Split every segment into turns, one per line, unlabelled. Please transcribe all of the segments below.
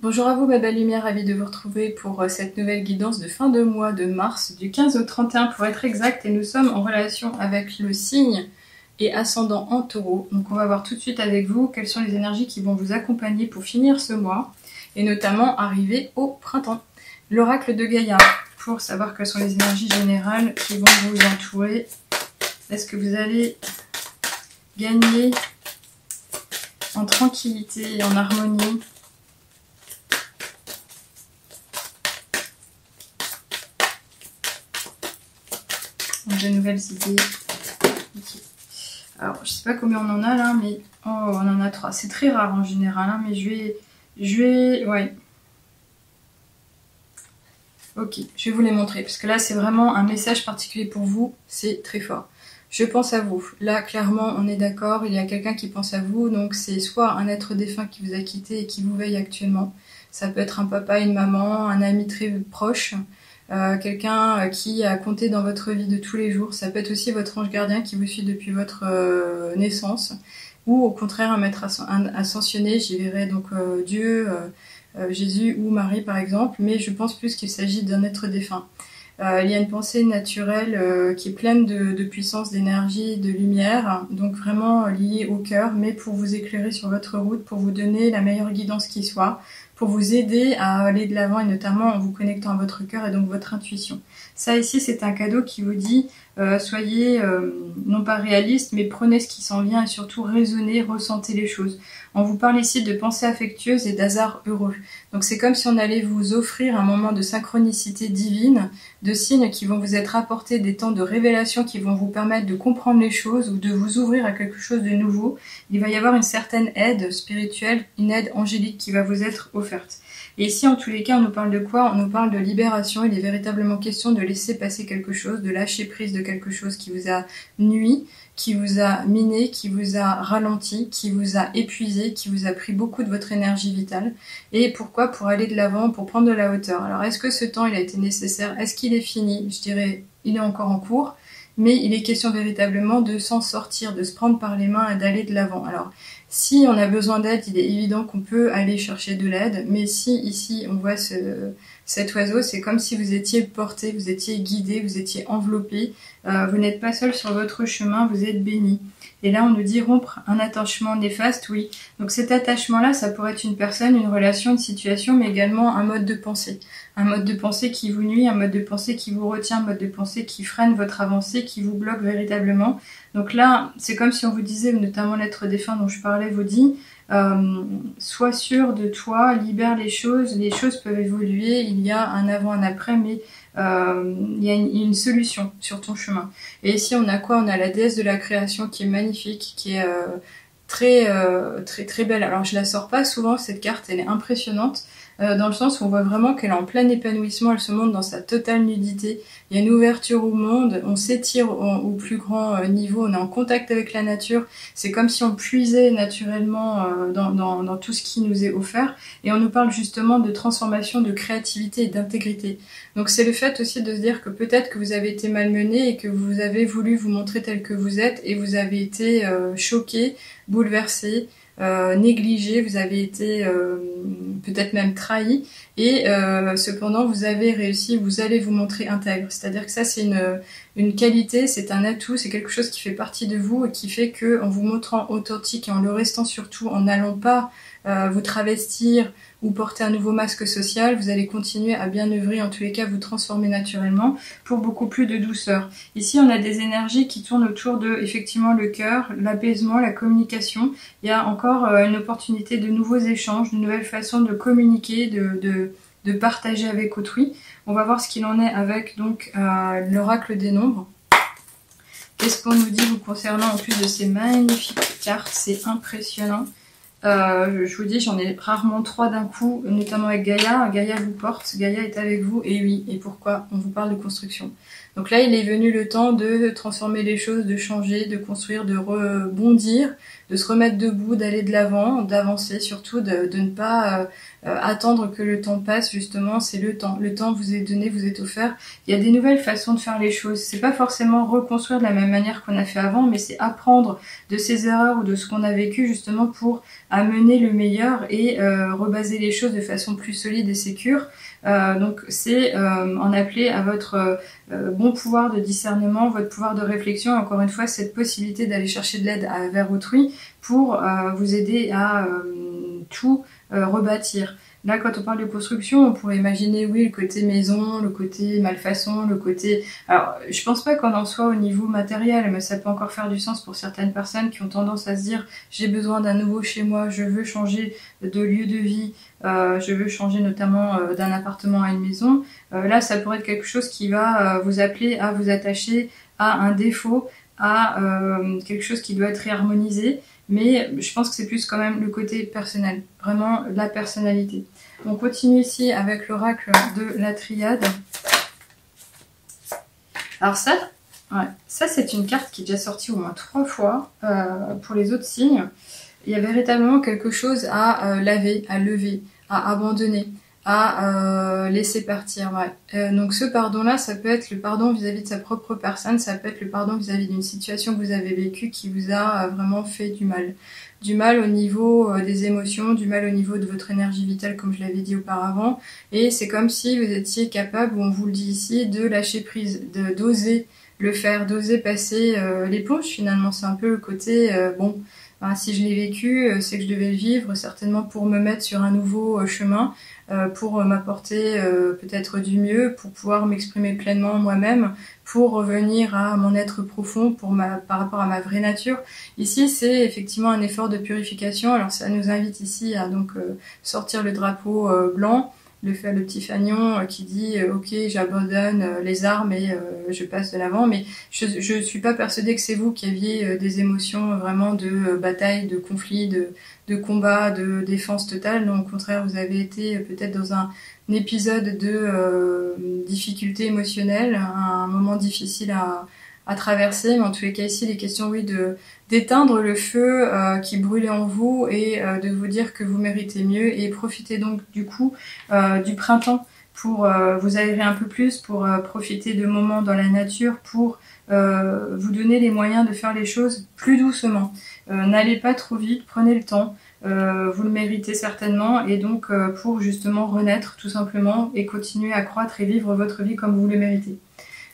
Bonjour à vous ma belle lumière, ravie de vous retrouver pour cette nouvelle guidance de fin de mois de mars, du 15 au 31 pour être exact, et nous sommes en relation avec le signe et ascendant en taureau. Donc on va voir tout de suite avec vous quelles sont les énergies qui vont vous accompagner pour finir ce mois, et notamment arriver au printemps. L'oracle de Gaïa, pour savoir quelles sont les énergies générales qui vont vous entourer. Est-ce que vous allez gagner en tranquillité et en harmonie ? De nouvelles idées. Okay. Alors, je sais pas combien on en a là, mais oh, on en a 3. C'est très rare en général, hein, mais ouais. Ok, je vais vous les montrer, parce que là, c'est vraiment un message particulier pour vous, c'est très fort. Je pense à vous. Là, clairement, on est d'accord, il y a quelqu'un qui pense à vous, donc c'est soit un être défunt qui vous a quitté et qui vous veille actuellement. Ça peut être un papa, une maman, un ami très proche. Quelqu'un qui a compté dans votre vie de tous les jours. Ça peut être aussi votre ange gardien qui vous suit depuis votre naissance, ou au contraire un maître ascensionné, j'y verrai donc Dieu, Jésus ou Marie par exemple, mais je pense plus qu'il s'agit d'un être défunt. Il y a une pensée naturelle qui est pleine de puissance, d'énergie, de lumière, donc vraiment liée au cœur, mais pour vous éclairer sur votre route, pour vous donner la meilleure guidance qui soit, pour vous aider à aller de l'avant et notamment en vous connectant à votre cœur et donc votre intuition. Ça ici c'est un cadeau qui vous dit soyez non pas réaliste mais prenez ce qui s'en vient et surtout raisonnez, ressentez les choses. On vous parle ici de pensée affectueuse et d'hasard heureux. Donc c'est comme si on allait vous offrir un moment de synchronicité divine, de signes qui vont vous être apportés, des temps de révélation qui vont vous permettre de comprendre les choses ou de vous ouvrir à quelque chose de nouveau. Il va y avoir une certaine aide spirituelle, une aide angélique qui va vous être offerte. Et ici, en tous les cas, on nous parle de quoi? On nous parle de libération. Il est véritablement question de laisser passer quelque chose, de lâcher prise de quelque chose qui vous a nui, qui vous a miné, qui vous a ralenti, qui vous a épuisé, qui vous a pris beaucoup de votre énergie vitale. Et pourquoi? Pour aller de l'avant, pour prendre de la hauteur. Alors, est-ce que ce temps, il a été nécessaire? Est-ce qu'il est fini? Je dirais, il est encore en cours. Mais il est question véritablement de s'en sortir, de se prendre par les mains et d'aller de l'avant. Alors, si on a besoin d'aide, il est évident qu'on peut aller chercher de l'aide, mais si ici on voit cet oiseau, c'est comme si vous étiez porté, vous étiez guidé, vous étiez enveloppé, vous n'êtes pas seul sur votre chemin, vous êtes béni. Et là on nous dit rompre un attachement néfaste, oui. Donc cet attachement-là, ça pourrait être une personne, une relation, une situation, mais également un mode de pensée. Un mode de pensée qui vous nuit, un mode de pensée qui vous retient, un mode de pensée qui freine votre avancée, qui vous bloque véritablement. Donc là, c'est comme si on vous disait, notamment l'être défunt dont je parlais vous dit, sois sûr de toi, libère les choses peuvent évoluer, il y a un avant, un après, mais il y a une solution sur ton chemin. Et ici, on a quoi? On a la déesse de la création qui est magnifique, qui est très belle. Alors, je la sors pas souvent, cette carte, elle est impressionnante. Dans le sens où on voit vraiment qu'elle est en plein épanouissement, elle se montre dans sa totale nudité, il y a une ouverture au monde, on s'étire au plus grand niveau, on est en contact avec la nature, c'est comme si on puisait naturellement dans tout ce qui nous est offert, et on nous parle justement de transformation, de créativité et d'intégrité. Donc c'est le fait aussi de se dire que peut-être que vous avez été malmené et que vous avez voulu vous montrer tel que vous êtes, et vous avez été choqué, bouleversé, négligé, vous avez été peut-être même trahi, et cependant vous avez réussi, vous allez vous montrer intègre. C'est-à-dire que ça c'est une qualité, c'est un atout, c'est quelque chose qui fait partie de vous et qui fait que en vous montrant authentique et en le restant surtout, en n'allant pas vous travestir ou porter un nouveau masque social, vous allez continuer à bien œuvrer, en tous les cas vous transformer naturellement pour beaucoup plus de douceur. Ici on a des énergies qui tournent autour de effectivement le cœur, l'apaisement, la communication. Il y a encore une opportunité de nouveaux échanges, de nouvelles façons de communiquer, de partager avec autrui. On va voir ce qu'il en est avec donc l'oracle des nombres. Qu'est-ce qu'on nous dit vous concernant en plus de ces magnifiques cartes? C'est impressionnant. Je vous dis, j'en ai rarement 3 d'un coup, notamment avec Gaïa. Gaïa vous porte, Gaïa est avec vous, et oui, et pourquoi? On vous parle de construction. Donc là, il est venu le temps de transformer les choses, de changer, de construire, de rebondir, de se remettre debout, d'aller de l'avant, d'avancer, surtout de ne pas attendre que le temps passe. Justement, c'est le temps. Le temps vous est donné, vous est offert. Il y a des nouvelles façons de faire les choses. C'est pas forcément reconstruire de la même manière qu'on a fait avant, mais c'est apprendre de ses erreurs ou de ce qu'on a vécu justement pour amener le meilleur et rebaser les choses de façon plus solide et sécure. Donc c'est en appeler à votre bon pouvoir de discernement, votre pouvoir de réflexion, encore une fois cette possibilité d'aller chercher de l'aide vers autrui pour vous aider à tout rebâtir. Là, quand on parle de construction, on pourrait imaginer, oui, le côté maison, le côté malfaçon, le côté... Alors, je pense pas qu'on en soit au niveau matériel, mais ça peut encore faire du sens pour certaines personnes qui ont tendance à se dire « j'ai besoin d'un nouveau chez moi, je veux changer de lieu de vie, je veux changer notamment d'un appartement à une maison ». Là, ça pourrait être quelque chose qui va vous appeler à vous attacher à un défaut, à quelque chose qui doit être réharmonisé. Mais je pense que c'est plus quand même le côté personnel, vraiment la personnalité. On continue ici avec l'oracle de la triade. Alors ça, ça c'est une carte qui est déjà sortie au moins 3 fois pour les autres signes. Il y a véritablement quelque chose à laver, à lever, à abandonner, à laisser partir. Donc ce pardon-là, ça peut être le pardon vis-à-vis de sa propre personne, ça peut être le pardon vis-à-vis d'une situation que vous avez vécue qui vous a vraiment fait du mal. Du mal au niveau des émotions, du mal au niveau de votre énergie vitale comme je l'avais dit auparavant. Et c'est comme si vous étiez capable, on vous le dit ici, de lâcher prise, d'oser le faire, d'oser passer l'éponge finalement. C'est un peu le côté, bon... si je l'ai vécu, c'est que je devais le vivre certainement pour me mettre sur un nouveau chemin, pour m'apporter peut-être du mieux, pour pouvoir m'exprimer pleinement moi-même, pour revenir à mon être profond, par rapport à ma vraie nature. Ici, c'est effectivement un effort de purification. Alors ça nous invite ici à donc sortir le drapeau blanc, le petit fanion qui dit ok, j'abandonne les armes et je passe de l'avant, mais je suis pas persuadée que c'est vous qui aviez des émotions vraiment de bataille, de conflit, de combat, de défense totale. Non, au contraire, vous avez été peut-être dans un épisode de difficulté émotionnelle, un moment difficile à traverser, mais en tous les cas ici, il est question, oui, d'éteindre le feu qui brûlait en vous et de vous dire que vous méritez mieux, et profitez donc du coup du printemps pour vous aérer un peu plus, pour profiter de moments dans la nature, pour vous donner les moyens de faire les choses plus doucement. N'allez pas trop vite, prenez le temps, vous le méritez certainement, et donc pour justement renaître tout simplement et continuer à croître et vivre votre vie comme vous le méritez.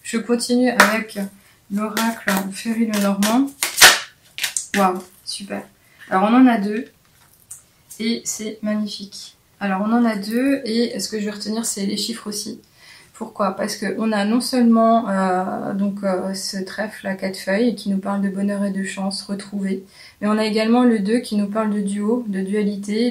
Je continue avec l'oracle Ferry Lenormand. Waouh, super. Alors on en a 2 et c'est magnifique. Alors on en a 2 et ce que je vais retenir c'est les chiffres aussi. Pourquoi? Parce qu'on a non seulement ce trèfle à 4 feuilles qui nous parle de bonheur et de chance retrouvée, mais on a également le 2 qui nous parle de duo, de dualité,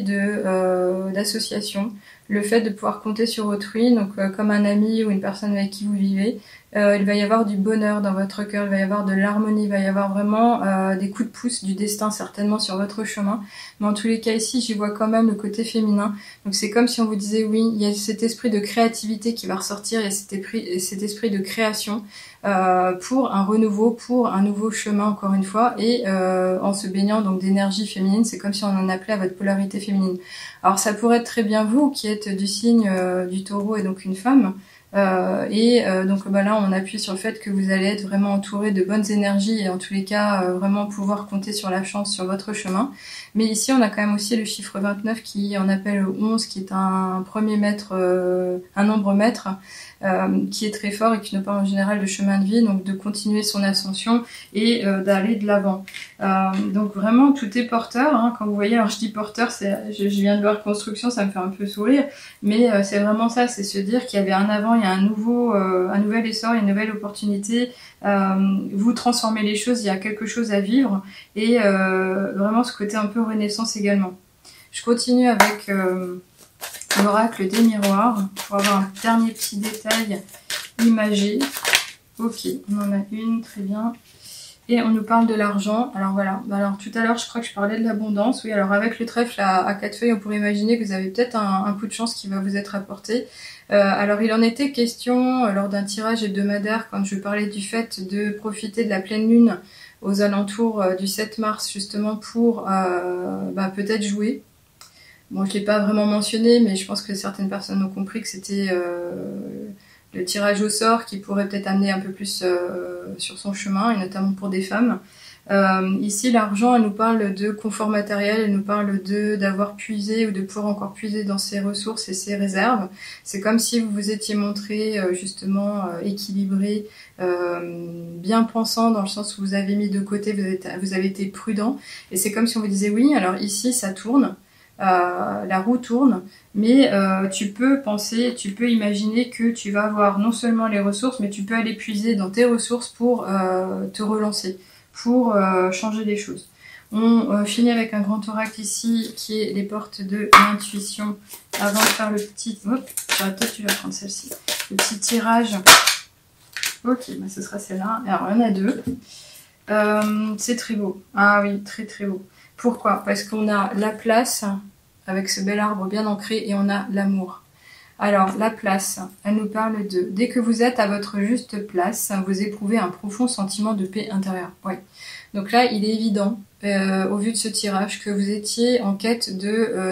d'association, le fait de pouvoir compter sur autrui, donc comme un ami ou une personne avec qui vous vivez. Il va y avoir du bonheur dans votre cœur, il va y avoir de l'harmonie, il va y avoir vraiment des coups de pouce du destin certainement sur votre chemin. Mais en tous les cas ici, j'y vois quand même le côté féminin. Donc c'est comme si on vous disait oui, il y a cet esprit de créativité qui va ressortir, il y a cet esprit de création pour un renouveau, pour un nouveau chemin encore une fois, et en se baignant donc d'énergie féminine, c'est comme si on en appelait à votre polarité féminine. Alors ça pourrait être très bien vous qui êtes du signe du taureau et donc une femme. Donc là on appuie sur le fait que vous allez être vraiment entouré de bonnes énergies et en tous les cas vraiment pouvoir compter sur la chance sur votre chemin. Mais ici on a quand même aussi le chiffre 29 qui en appelle 11, qui est un premier maître, un nombre maître qui est très fort et qui nous parle en général de chemin de vie, donc de continuer son ascension et d'aller de l'avant. Donc vraiment tout est porteur, hein, quand vous voyez, alors je dis porteur, je viens de voir construction, ça me fait un peu sourire, mais c'est vraiment ça, c'est se dire qu'il y avait un avant, il y a un nouvel essor, il y a une nouvelle opportunité, vous transformez les choses, il y a quelque chose à vivre, et vraiment ce côté un peu renaissance également. Je continue avec l'oracle des miroirs pour avoir un dernier petit détail imagé. Ok, on en a une, très bien. Et on nous parle de l'argent. Alors voilà, alors tout à l'heure je crois que je parlais de l'abondance. Oui, alors avec le trèfle à 4 feuilles, on pourrait imaginer que vous avez peut-être un coup de chance qui va vous être apporté. Alors il en était question lors d'un tirage hebdomadaire quand je parlais du fait de profiter de la pleine lune aux alentours du 7 mars justement pour peut-être jouer. Bon, je l'ai pas vraiment mentionné, mais je pense que certaines personnes ont compris que c'était le tirage au sort qui pourrait peut-être amener un peu plus sur son chemin, et notamment pour des femmes. Ici, l'argent, elle nous parle de confort matériel, elle nous parle d'avoir puisé ou de pouvoir encore puiser dans ses ressources et ses réserves. C'est comme si vous vous étiez montré justement équilibré, bien pensant, dans le sens où vous avez mis de côté, vous avez été prudent. Et c'est comme si on vous disait oui, alors ici ça tourne, la roue tourne, mais tu peux penser, tu peux imaginer que tu vas avoir non seulement les ressources, mais tu peux aller puiser dans tes ressources pour te relancer, pour changer les choses. On finit avec un grand oracle ici, qui est les portes de l'intuition. Avant de faire le petit... Hop, peut-être tu vas prendre celle-ci. Le petit tirage. Ok, bah ce sera celle-là. Alors, il y en a deux. C'est très beau. Ah oui, très très beau. Pourquoi? Parce qu'on a la place, avec ce bel arbre bien ancré, et on a l'amour. Alors, la place, elle nous parle de... Dès que vous êtes à votre juste place, vous éprouvez un profond sentiment de paix intérieure. Ouais. Donc là, il est évident, au vu de ce tirage, que vous étiez en quête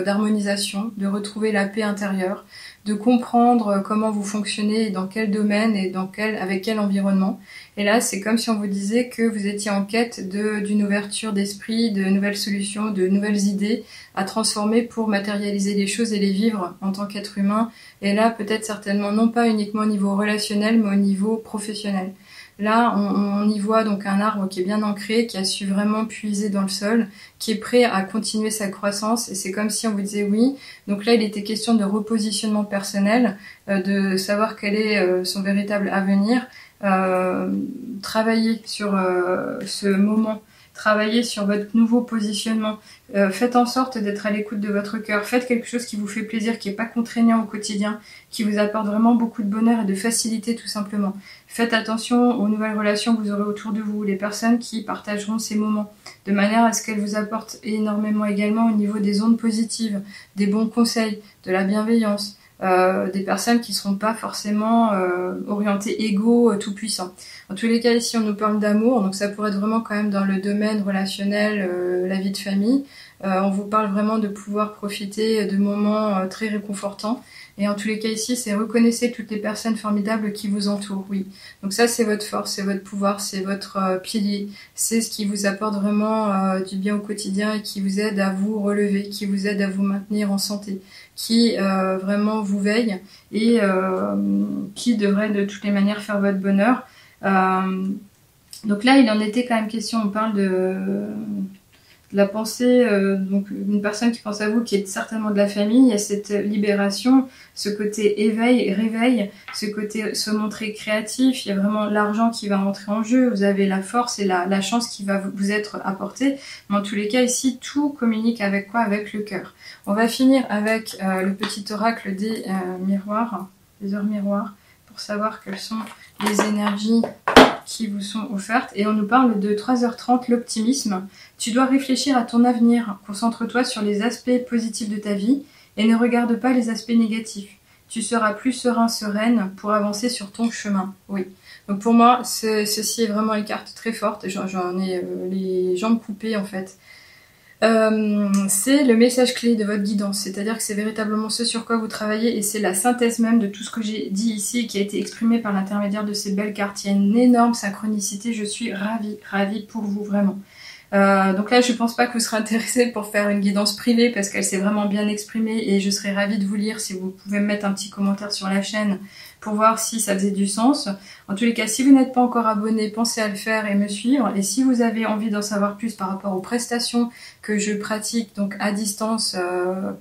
d'harmonisation, de retrouver la paix intérieure, de comprendre comment vous fonctionnez, dans quel domaine et avec quel environnement. Et là, c'est comme si on vous disait que vous étiez en quête d'une ouverture d'esprit, de nouvelles solutions, de nouvelles idées à transformer pour matérialiser les choses et les vivre en tant qu'être humain. Et là, peut-être certainement non pas uniquement au niveau relationnel, mais au niveau professionnel. Là, on y voit donc un arbre qui est bien ancré, qui a su vraiment puiser dans le sol, qui est prêt à continuer sa croissance. Et c'est comme si on vous disait oui. Donc là, il était question de repositionnement personnel, de savoir quel est son véritable avenir. Travailler sur ce moment, travailler sur votre nouveau positionnement, faites en sorte d'être à l'écoute de votre cœur, faites quelque chose qui vous fait plaisir, qui n'est pas contraignant au quotidien, qui vous apporte vraiment beaucoup de bonheur et de facilité tout simplement. Faites attention aux nouvelles relations que vous aurez autour de vous, les personnes qui partageront ces moments, de manière à ce qu'elles vous apportent énormément également au niveau des ondes positives, des bons conseils, de la bienveillance, des personnes qui ne seront pas forcément orientées égaux, tout-puissants. En tous les cas, ici, on nous parle d'amour, donc ça pourrait être vraiment quand même dans le domaine relationnel, la vie de famille. On vous parle vraiment de pouvoir profiter de moments très réconfortants. Et en tous les cas, ici, c'est reconnaissez toutes les personnes formidables qui vous entourent, oui. Donc ça, c'est votre force, c'est votre pouvoir, c'est votre pilier. C'est ce qui vous apporte vraiment du bien au quotidien et qui vous aide à vous relever, qui vous aide à vous maintenir en santé, qui vraiment vous veille et qui devrait de toutes les manières faire votre bonheur. Donc là, il en était quand même question, on parle de la pensée, donc une personne qui pense à vous, qui est certainement de la famille, il y a cette libération, ce côté éveil, réveil, ce côté se montrer créatif, il y a vraiment l'argent qui va rentrer en jeu, vous avez la force et la chance qui va vous être apportée, mais en tous les cas ici, tout communique avec quoi? Avec le cœur. On va finir avec le petit oracle des miroirs, des heures miroirs, pour savoir quelles sont les énergies qui vous sont offertes. Et on nous parle de 3h30, l'optimisme. Tu dois réfléchir à ton avenir. Concentre-toi sur les aspects positifs de ta vie et ne regarde pas les aspects négatifs. Tu seras plus serein, sereine pour avancer sur ton chemin. Oui. Donc pour moi, ceci est vraiment une carte très forte. J'en ai les jambes coupées en fait. C'est le message clé de votre guidance, c'est-à-dire que c'est véritablement ce sur quoi vous travaillez et c'est la synthèse même de tout ce que j'ai dit ici qui a été exprimé par l'intermédiaire de ces belles cartes. Il y a une énorme synchronicité, je suis ravie pour vous vraiment. Donc là je pense pas que vous serez intéressé pour faire une guidance privée parce qu'elle s'est vraiment bien exprimée et je serais ravie de vous lire si vous pouvez me mettre un petit commentaire sur la chaîne pour voir si ça faisait du sens. En tous les cas, si vous n'êtes pas encore abonné, pensez à le faire et me suivre. Et si vous avez envie d'en savoir plus par rapport aux prestations que je pratique donc à distance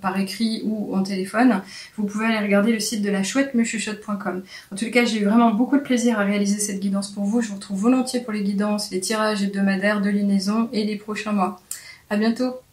par écrit ou en téléphone, vous pouvez aller regarder le site de la chouettemechuchote.com. En tous les cas, j'ai eu vraiment beaucoup de plaisir à réaliser cette guidance pour vous. Je vous retrouve volontiers pour les guidances, les tirages hebdomadaires de Lunaison et les prochains mois. À bientôt!